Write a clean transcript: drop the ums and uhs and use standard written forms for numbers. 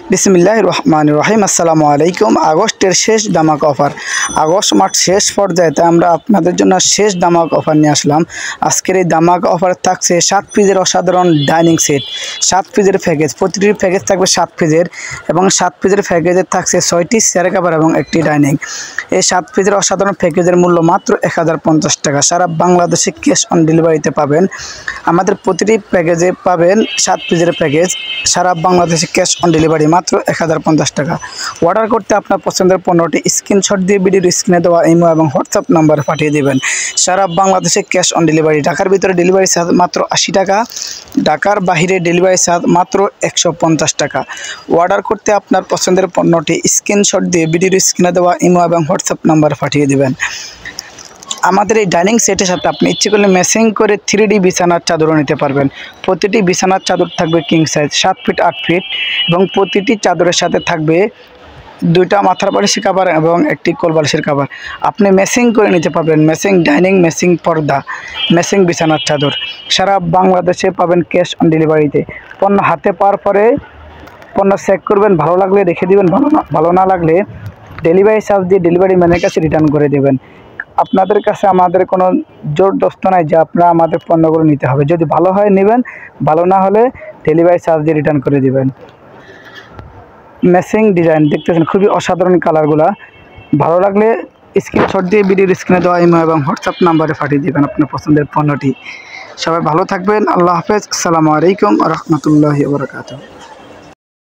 বিসমিল্লাহির রহমানির রহিম। আসসালামু আলাইকুম। আগস্টের শেষ ধামাকা অফার, আগস্ট মাস শেষ পর্যায়ে, তাই আমরা আপনাদের জন্য শেষ ধামাকা অফার নিয়ে আসলাম। আজকের এই ধামাকা অফার থাকছে 7 পিসের অসাধারণ ডাইনিং সেট, 7 পিসের প্যাকেজ। প্রতিটি প্যাকেজ থাকবে 7 পিসের এবং 7 পিসের প্যাকেজের থাকছে 6টি চেয়ার কভার এবং একটি ডাইনিং। এই 7 পিসের অসাধারণ প্যাকেজের মূল্য মাত্র 1050 টাকা। সারা বাংলাদেশে ক্যাশ অন ডেলিভারিতে পাবেন। আমাদের প্রতিটি প্যাকেজে পাবেন 7 পিসের প্যাকেজ, সারা বাংলাদেশে ক্যাশ অন ডেলিভারি মাত্র 1050 টাকা। অর্ডার করতে আপনার পছন্দের পণ্যটি স্ক্রিনশট দিয়ে ভিডিওর স্ক্রিনে দেওয়া ইমো এবং হোয়াটসঅ্যাপ নাম্বারে পাঠিয়ে দেবেন। সারা বাংলাদেশে ক্যাশ অন ডেলিভারি। ঢাকার ভিতরে ডেলিভারি চার্জ মাত্র 80 টাকা, ঢাকার বাইরে ডেলিভারি চার্জ মাত্র 150 টাকা। অর্ডার করতে আপনার পছন্দের পণ্যটি স্ক্রিনশট দিয়ে ভিডিওর স্ক্রিনে দেওয়া ইমো এবং হোয়াটসঅ্যাপ নাম্বারে পাঠিয়ে দেবেন। আমাদের এই ডাইনিং সেটের সাথে আপনি ইচ্ছে করলে ম্যাচিং করে 3D বিছানার চাদরও নিতে পারবেন। প্রতিটি বিছানার চাদর থাকবে কিং সাইজ 7 ফিট 8 ফিট এবং প্রতিটি চাদরের সাথে থাকবে 2টা মাথার বালিশের কভার এবং একটি কোল বালিশের কভার। আপনি ম্যাচিং করে নিতে পারবেন। ম্যাচিং ডাইনিং, ম্যাচিং পর্দা, ম্যাচিং বিছানার চাদর। সারা বাংলাদেশে পাবেন ক্যাশ অন ডেলিভারিতে। পণ্য হাতে পাওয়ার পরে পণ্য চেক করবেন, ভালো লাগলে রেখে দিবেন, ভালো না লাগলে ডেলিভারি চার্জ দিয়ে ডেলিভারি ম্যানের কাছে রিটার্ন করে দেবেন। আপনাদের কাছে আমাদের কোনো জোরদস্ত নাই যে আপনারা আমাদের পণ্যগুলো নিতে হবে। যদি ভালো হয় নেবেন, ভালো না হলে ডেলিভারি চার্জ দিয়ে রিটার্ন করে দিবেন। ম্যাচিং ডিজাইন দেখতেছেন, খুবই অসাধারণ কালারগুলা। ভালো লাগলে স্ক্রিনশট দিয়ে ভিডিওর স্ক্রিনে দেওয়া ইমো এবং হোয়াটসঅ্যাপ নাম্বারে পাঠিয়ে দেবেন আপনার পছন্দের পণ্যটি। সবাই ভালো থাকবেন। আল্লাহ হাফেজ। আসসালামু আলাইকুম ওয়া রাহমাতুল্লাহি ওয়া বারাকাতুহু।